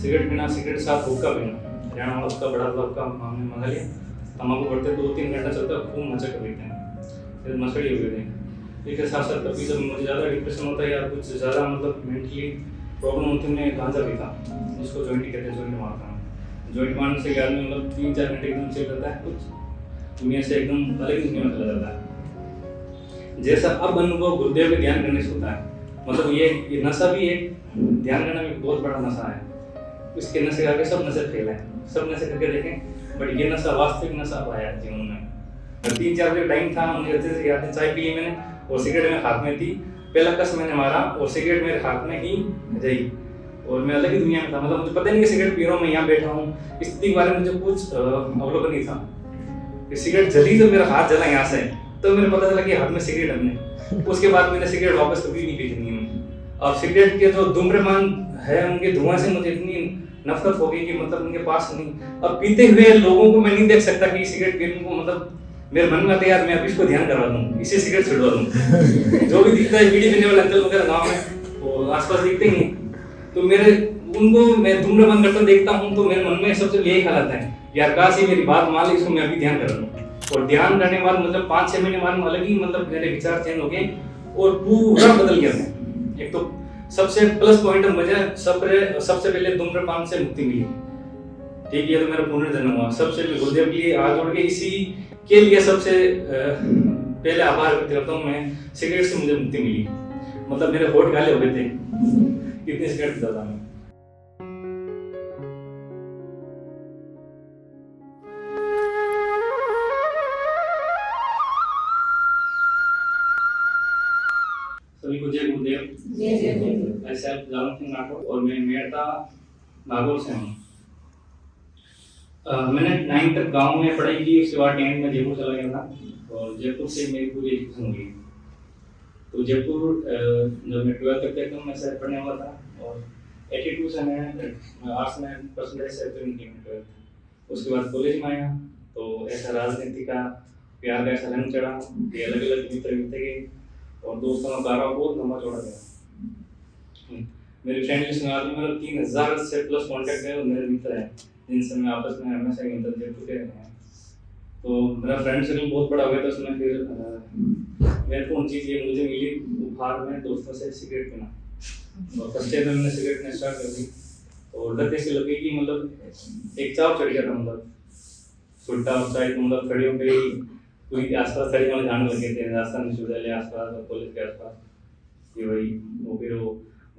Cigarette पीना, cigarette के साथ हुक्का पीना। हरियाणा वाला हुक्का बड़ा वाला हुक्का हमने मंगा लिया। तम्बाकू बढ़ते 2-3 घंटा चलता है, खूब मजे कर लेते हैं, फिर मसड़ी हो गई थी। इसके साथ साथ कभी जब मुझे ज़्यादा डिप्रेशन होता है या कुछ ज़्यादा मतलब मेंटली प्रॉब्लम होती है, मैं गांजा पीता, जिसको जॉइंट कहते हैं, जॉइंट मारता हूँ। जॉइंट मारने से आदमी मतलब 3-4 घंटे एकदम चिल रहता है, कुछ दुनिया से एकदम अलग ही दुनिया में चला जाता है। जैसा अब अनुभव गुरुदेव के ध्यान करने से होता है, मतलब ये नशा भी एक ध्यान करना भी बहुत बड़ा नशा है। इसके नशे के आगे सब नशे फेल हैं, सब नशे करके देखें, बट ये नशा वास्तविक नशा पाया जीवन में। 3-4 बजे टाइम था, मुझे अच्छे से याद है, चाय पी ली मैंने और सिगरेट मेरे हाथ में थी, पहला कस मैंने मारा और सिगरेट मेरे हाथ में ही रही और मैं अलग ही दुनिया में था। मतलब मुझे पता नहीं कि सिगरेट पी रहा हूँ, मैं यहाँ बैठा हूँ, इस स्थिति के बारे में मुझे कुछ अवलोकन नहीं था। सिगरेट जली तो मेरा हाथ जला यहाँ से, तो मेरे पता चला कि हाथ में सिगरेट हमने। उसके बाद मैंने सिगरेट वापस कभी नहीं पी जिंदगी में। और सिगरेट के जो धूम्रपान है, उनके धुआं से मुझे इतनी नफरत हो गई कि मतलब उनके पास नहीं। अब पीते हुए लोगों को मैं नहीं देख सकता कि सिगरेट पीने को, मतलब मेरे मन में आता है यार मैं अभी इसको ध्यान करवा दूं, इसे सिगरेट छुड़वा दूं। जो भी दिखता है बीड़ी पीने वाले अंकल वगैरह गाँव में वो आसपास दिखते ही हैं, तो मेरे उनको मैं धूम्रपान करता देखता हूँ तो मेरे मन में सबसे यही ख्याल आता है, यार काश ये मेरी बात मान ली, इसको मैं अभी ध्यान कर लूँ। और ध्यान करने के बाद मतलब 5-6 महीने बाद अलग ही मतलब मेरे विचार चेंज हो गए और पूरा बदल गया मैं। एक तो सबसे प्लस पॉइंट मुझे सबसे पहले धूम्रपान से मुक्ति मिली। ठीक है, ये तो मेरा पुनर्जन्म हुआ। सबसे गुरुदेव के लिए हाथ जोड़ के इसी के लिए सबसे पहले आभार व्यक्त करता हूँ मैं, सिगरेट से मुझे मुक्ति मिली। मतलब मेरे होठ काले हो गए थे, कितनी सिगरेट पीता था मैं। सभी को जय गुरुदेव। मैं सेल्फ जालम सिंह राठौर और मैं मेड़ता नागौर से हूँ। मैंने 9th तक गांव में पढ़ाई की, उसके बाद 10th में जयपुर चला गया था और जयपुर से मेरी पूरी एजुकेशन हुई। तो जयपुर जब मैं 12th तक था मैं शहर पढ़ने वाला था और 82 से मैं आर्ट्स में परसेंटेज से उत्तीर्ण किया। उसके बाद कॉलेज में आया तो ऐसा राजनीति का प्यार का ऐसा रंग चढ़ा कि अलग अलग मित्र मिलते गए और दोस्तों का गारा बहुत लंबा चौड़ा गया। मेरी फ्रेंड लिस्ट में आदमी मतलब 3000 से प्लस कॉन्टैक्ट है और मेरे मित्र हैं जिनसे मैं आपस में हमेशा इंटरजेक्ट होते रहते हैं। तो मेरा फ्रेंड सर्कल बहुत बड़ा हो गया था। उसमें फिर महत्वपूर्ण चीज़ ये मुझे मिली उपहार में दोस्तों से सिगरेट पीना। और फर्स्ट ईयर में मैंने सिगरेट पीना स्टार्ट कर दी और लत ऐसी लगी कि मतलब एक चाव चढ़ गया था। मतलब छुट्टा उत्साहित मतलब खड़ी हो गई, पूरी आसपास खड़ी होने जाने लगे थे, राजस्थान विश्वविद्यालय आसपास और कॉलेज के आसपास कि भाई वो फिर वो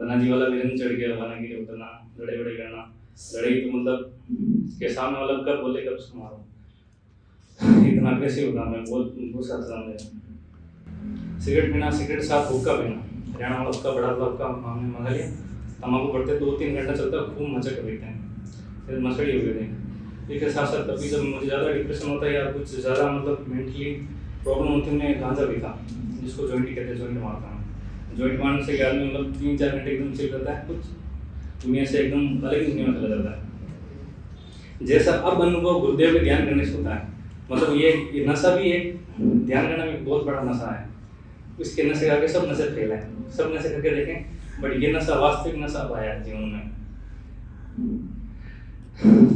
बनाजी वाला विजन चढ़ गया, बनागिरी उतरना, लड़ाई वड़ाई करना। लड़ाई तो मतलब के सामने वाला कब बोले कब उसको मारो, इतना अग्रेसिव होता मैं, बहुत गुस्सा था मुझे। सिगरेट पीना, सिगरेट के साथ हुक्का पीना। हरियाणा वाला हुक्का बड़ा वाला हुक्का हमने मंगा लिया। तम्बाकू बढ़ते 2-3 घंटा चलता है, खूब मजे कर लेते हैं, फिर मसड़ी हो गई थी। इसके साथ साथ कभी जब मुझे ज़्यादा डिप्रेशन होता है या कुछ ज़्यादा मतलब मेंटली प्रॉब्लम होती है, मैं गांजा पीता, जिसको जॉइंट कहते हैं, जॉइंट मारता हूँ। जॉइंट मारने से आदमी मतलब 3-4 घंटे एकदम चिल रहता है, कुछ दुनिया से एकदम अलग ही दुनिया में चला जाता है। जैसा अब अनुभव गुरुदेव के ध्यान करने से होता है, मतलब ये नशा भी एक ध्यान करना भी बहुत बड़ा नशा है। इसके नशे के आगे सब नशे फेल हैं, सब नशे करके देखें, बट ये नशा वास्तविक नशा पाया जीवन में।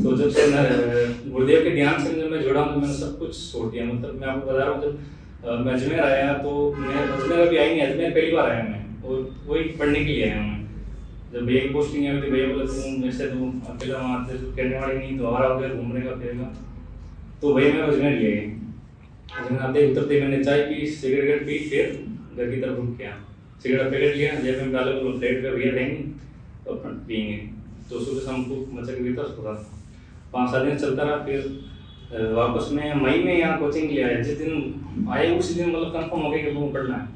तो जब से गुरुदेव के ध्यान से जब मैं जुड़ा हूँ तो मैंने सब कुछ छोड़ दिया। मतलब मैं आपको बता रहा हूँ, जब मैं अजमेर आया तो मैं अजमेर अभी आई नहीं, अजमेर पहली बार आया मैं और वही पढ़ने के लिए आया मैं। जब भैया की पोस्टिंग आई थी, भैया बोले तुम वैसे तुम अकेला वहाँ कहने वाली नहीं, तो हमारा हो गया घूमने का फिरेगा। तो भैया मैं अजमेर ले गए। अजमेर आते उतरते मैंने चाय पी, सिगरेट पी, फिर घर की तरफ रुक गया। सिगरेट पैकेट लिया, जेब में डाले, बोलो फ्लाइट पर भैया रहेंगे तो अपन पियेंगे। तो सुबह शाम को मचा के देता उसको 5-7 दिन चलता रहा। फिर वापस में मई में यहाँ कोचिंग के लिए आया। जिस दिन आए उसी दिन मतलब कंफर्म हो गया कि वो पढ़ना है।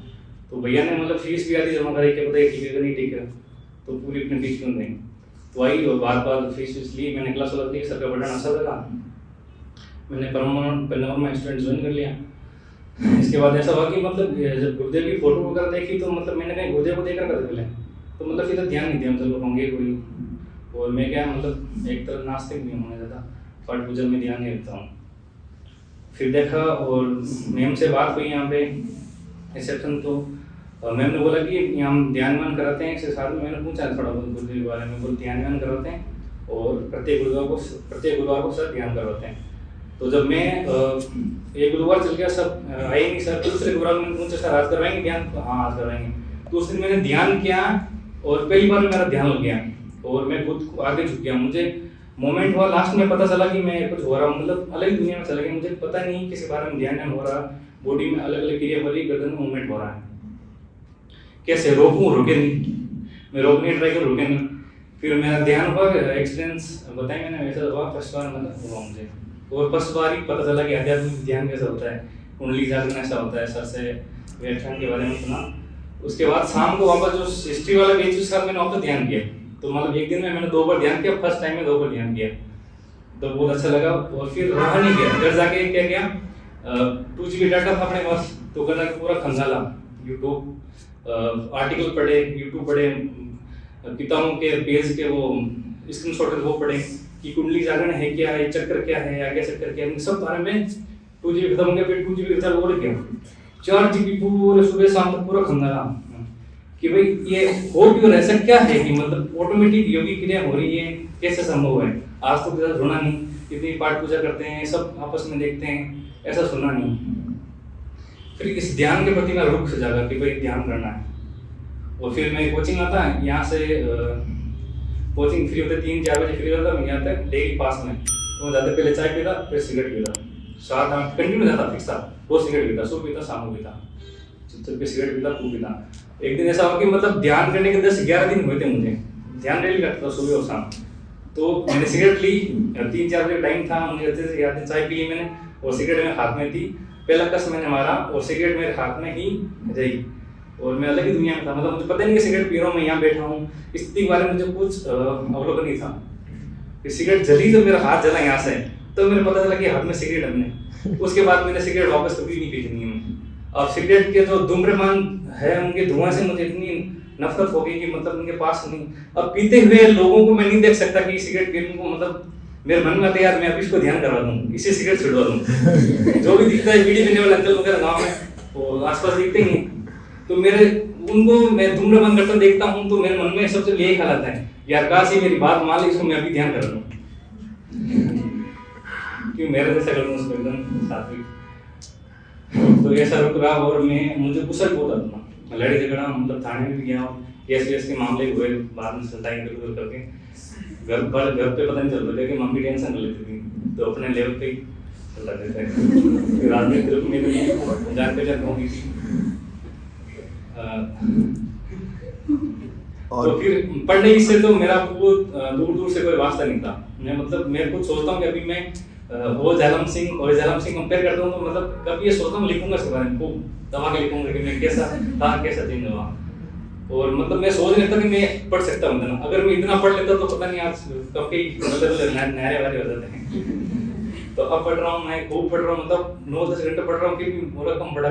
तो भैया ने मतलब फीस भी आधी जमा कराई कि बताइए ठीक है नहीं ठीक है, तो पूरी अपनी फीस क्यों देंगे। तो आई और बार फीस ली, मैंने क्लास लगा दी, सर का पढ़ना अच्छा लगा, मैंने परमानेंट में स्टूडेंट ज्वाइन कर लिया। इसके बाद ऐसा हुआ कि मतलब जब गुरुदेव की फोटो वगैरह देखी तो मतलब मैंने कहीं गुरुदेव को देखा कर पहले, तो मतलब फिर ध्यान नहीं दिया, मतलब होंगे कोई। और मैं क्या मतलब एक तरह नास्तिक भी हूँ, ज़्यादा पाठ पूजन में ध्यान नहीं रखता हूँ। फिर देखा और मैम से बात हुई यहाँ पे रिसेप्शन, तो मैम ने बोला कि हम ध्यान कराते हैं इसके साथ में। मैंने पूछा थोड़ा बहुत गुरुदेव के बारे में, बोल ध्यान कराते हैं और प्रत्येक गुरुवार को सर ध्यान करवाते हैं। तो जब मैं एक गुरुवार चल गया, सब आए नहीं सर, दूसरे गुरुवार मैंने पूछा सर आज करवाएंगे ध्यान? तो हाँ आज करवाएंगे। तो उस दिन मैंने ध्यान किया और पहली बार मेरा ध्यान लग गया और मैं खुद आगे झुक गया। मुझे मोमेंट हुआ लास्ट में पता चला कि मैं कुछ हो रहा हूँ, मतलब अलग दुनिया में चला गया। मुझे पता नहीं किसी बारे में ध्यान हो रहा, बॉडी में अलग अलग क्रिया हो रही, गर्दन में मूवमेंट हो रहा है। कैसे रोकूं? रोके नहीं, मैं रोकने ट्राई करूँ, रोके नहीं। फिर मेरा ध्यान हुआ, एक्सपीरियंस बताया मैंने, वैसा हुआ फर्स्ट बार मतलब हुआ मुझे। और फर्स्ट बार ही पता चला कि आध्यात्मिक ध्यान कैसा होता है, कुंडली जागरण ऐसा होता है। सर से व्याख्यान के बारे में सुना। उसके बाद शाम को वापस जो हिस्ट्री वाला बेंच के साथ मैंने वापस ध्यान किया। तो मतलब एक दिन में मैंने 2 बार ध्यान किया, फर्स्ट टाइम में 2 बार ध्यान किया, तो बहुत अच्छा लगा। और फिर रहा नहीं गया, घर जाके क्या किया, 2 GB डाटा था अपने पास, तो घर जाके पूरा खंगाला, यूट्यूब आर्टिकल पढ़े, यूट्यूब पढ़े, किताबों के पेज के वो स्क्रीनशॉट वो पढ़े कि कुंडली जागरण है क्या है, चक्र क्या है, आज्ञा चक्र क्या है, सब बारे में 2 GB खत्म हो गया। फिर 2 GB रिजल्ट और गया, 4 GB पूरे सुबह शाम तक पूरा खंगाला कि भाई ये हो क्यों, ऐसा क्या है कि मतलब ऑटोमेटिक योगी क्रिया हो रही है, कैसे संभव है। आज तो किसी सुना नहीं, इतनी पाठ पूजा करते हैं, सब आपस में देखते हैं, ऐसा सुना नहीं। फिर इस ध्यान के प्रति मेरा रुख जागा कि भाई ध्यान करना है। और फिर मैं कोचिंग आता है, यहाँ से कोचिंग फ्री होते 3-4 बजे फ्री होता, मैं यहाँ तक डेली पास में, तो मैं जाते पहले चाय पीता, फिर सिगरेट पीता, 7-8 कंटिन्यू जाता फिक्स था। रोज सिगरेट पीता, सुबह पीता, शाम को पीता, चुपचाप सिगरेट पीता, खूब पीता। एक दिन ऐसा हुआ कि मतलब ध्यान करने के 10-11 दिन हुए थे मुझे, ध्यान डेली करता था सुबह और शाम। तो मैंने सिगरेट ली, 3-4 बजे टाइम था, मुझे अच्छे से याद है, चाय पी ली मैंने और सिगरेट मेरे हाथ में थी। पहला कस मैंने मारा और सिगरेट मेरे हाथ में ही रही और मैं अलग ही दुनिया में था। मतलब मुझे पता नहीं कि सिगरेट पी रहा हूँ, मैं यहाँ बैठा हूँ, स्थिति के बारे में मुझे कुछ अवलोकन नहीं था। कि सिगरेट जली तो मेरा हाथ जला यहाँ से, तो मेरे पता चला कि हाथ में सिगरेट अपने। उसके बाद मैंने सिगरेट वापस कभी नहीं पी जिंदगी में। अब सिगरेट के जो धूम्रपान है उनके धुआं से मुझे इतनी नफरत हो गई कि मतलब उनके पास नहीं। अब पीते हुए लोगों को मैं नहीं देख सकता कि सिगरेट पीने को, मतलब मेरे मन में आता है यार मैं अभी इसको ध्यान करवा दूँ, इसे सिगरेट छिड़वा दूँ। जो भी दिखता है बीड़ी पीने वाले अंकल वगैरह गाँव में और आसपास दिखते ही, तो मेरे उनको मैं धूम्रपान करता देखता हूँ तो मेरे मन में सबसे यही ख्याल आता है यार काश ही मेरी बात मान ली, इसको मैं अभी ध्यान कर लूँ क्यों मेरे जैसा कर लूँ उसको एकदम सात्विक। तो ऐसा रुक रहा और मुझे गुस्सा बहुत आता, लड़ाई झगड़ा, मतलब थाने में भी गया और केस के मामले हुए, बाद में सताई इधर करके घर पे पता नहीं चल रहा था कि मम्मी टेंशन कर लेती थी, तो अपने लेवल पे ही चल रहे थे। राजनीति ग्रुप में भी जान पहचान होगी थी। तो फिर पढ़ने से तो मेरा दूर दूर से कोई वास्ता नहीं था। मैं मतलब मैं खुद सोचता हूँ कि अभी मैं वो जैलम सिंह और जैलम सिंह कंपेयर करता हूँ, तो मतलब कभी ये सोचता हूँ लिखूंगा इसके बारे में, खूब दबा के लिखूंगा कि मैं कैसा था, कैसा चेंज हुआ। और मतलब मैं सोच नहीं था कि मैं पढ़ सकता हूँ, अगर मैं इतना पढ़ लेता तो पता नहीं आज कब के नहरे वाले हो जाते हैं। तो अब पढ़ रहा हूँ, मैं खूब पढ़ रहा हूँ, मतलब 9-10 घंटे पढ़ रहा हूँ, क्योंकि पूरा कम पढ़ा।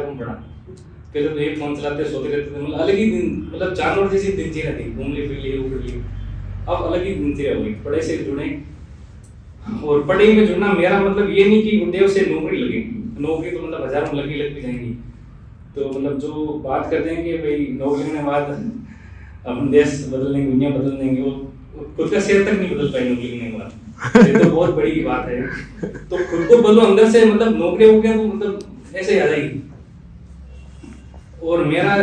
पहले तो एक फोन चलाते सोते रहते थे, मतलब अलग ही दिन, मतलब जानवर जैसी दिनचर्या थी, घूम ली फिर ली उड़ ली। अब अलग ही दिनचर्या हुई, पढ़ाई से जुड़े। और पढ़ाई में जुड़ना मेरा मतलब ये नहीं कि देव से नौकरी लगे, नौकरी तो मतलब हजारों लग भी जाएंगी। तो मतलब जो बात करते हैं कि भाई नौकरी होने के बाद अपन देश बदल देंगे, दुनिया बदल देंगे, वो खुद का शहर तक नहीं बदल पाए नौकरी होने के बाद। ये तो बहुत बड़ी बात है। तो खुद को बदलो अंदर से, मतलब नौकरी हो गया तो मतलब ऐसे आ जाएगी। और मेरा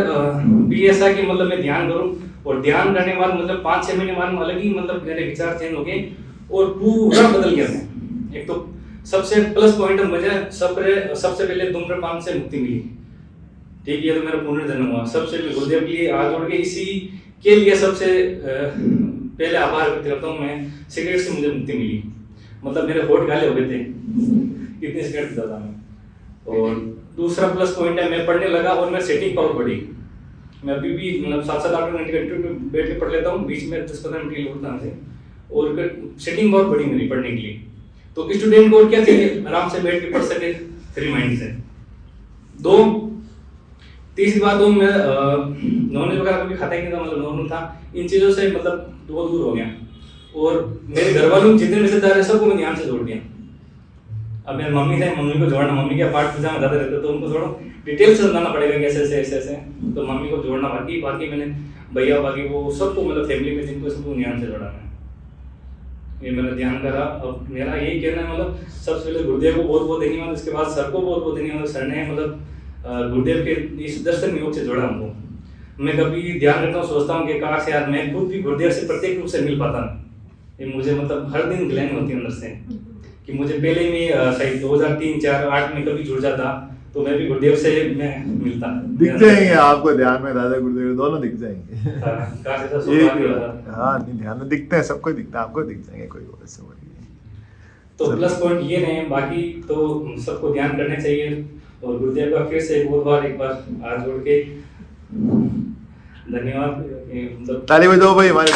भी ऐसा कि मतलब मैं ध्यान करूं और ध्यान करने के बाद मतलब 5-6 महीने बाद अलग ही मतलब मेरे विचार चेंज हो गए और पूरा बदल गया मैं। एक तो सबसे प्लस पॉइंट मुझे सबसे पहले धूम्रपान से मुक्ति मिली। ठीक है, ये तो मेरा पुनर्जन्म हुआ। सबसे गुरुदेव के लिए आज जोड़ के इसी के लिए सबसे पहले आभार व्यक्त करता हूँ मैं। सिगरेट से मुझे मुक्ति मिली, मतलब मेरे होठ काले हो गए थे, इतनी सिगरेट पीता था मैं। और दूसरा प्लस पॉइंट है मैं पढ़ने लगा और मैं सेटिंग पावर बढ़ी। मैं अभी भी मतलब 7-8 घंटे बैठ के पढ़ लेता हूँ, बीच में 10-15 मिनट के लिए उठता से, और सेटिंग बहुत बड़ी मेरी पढ़ने के लिए। तो स्टूडेंट को क्या चाहिए, आराम से बैठ के पढ़ सके फ्री माइंड से। तीसरी बात तो मैं नॉनवेज वगैरह कभी खाता ही नहीं था, मतलब नॉर्मल था। इन चीज़ों से मतलब दूर हो गया। और मेरे घर वालों जितने रिश्तेदार है सबको मैं ध्यान से जोड़ दिया। अब मेरी मम्मी थे, मम्मी को जोड़ना, मम्मी के पाठ पूजा में ज़्यादा रहते तो उनको थोड़ा डिटेल से समझाना पड़ेगा कि ऐसे, तो मम्मी को जोड़ना। बाकी मैंने भैया बाकी वो सबको मतलब फैमिली में जिनको सबको ध्यान से जोड़ा मैं। ये मैंने ध्यान करा। अब मेरा यही कहना है, मतलब सबसे पहले गुरुदेव को बहुत बहुत धन्यवाद, उसके बाद सर को बहुत बहुत धन्यवाद। सर ने मतलब गुरुदेव के इस दर्शन योग से जोड़ा हमको। मैं कभी ध्यान करता हूँ, सोचता हूँ कि काश यार मैं खुद भी गुरुदेव से प्रत्येक रूप से मिल पाता ना। ये मुझे मतलब हर दिन ग्लैन होती है अंदर से कि मुझे पहले में सही 2003, 4, 8 में कभी जुड़ जाता तो मैं भी गुरुदेव से मैं मिलता। दिख जाएंगे आपको ध्यान में, दादा गुरुदेव दोनों दिख जाएंगे। काश ऐसा सौभाग्य होता। हाँ नहीं, ध्यान में दिखते हैं, सबको दिखता है, आपको दिख जाएंगे, कोई ऐसे बात नहीं। तो प्लस पॉइंट ये नहीं, बाकी तो सबको ध्यान करने चाहिए। और गुरुदेव का फिर से एक बार हाथ जोड़ के धन्यवाद। मतलब ताली बजाओ भाई हमारे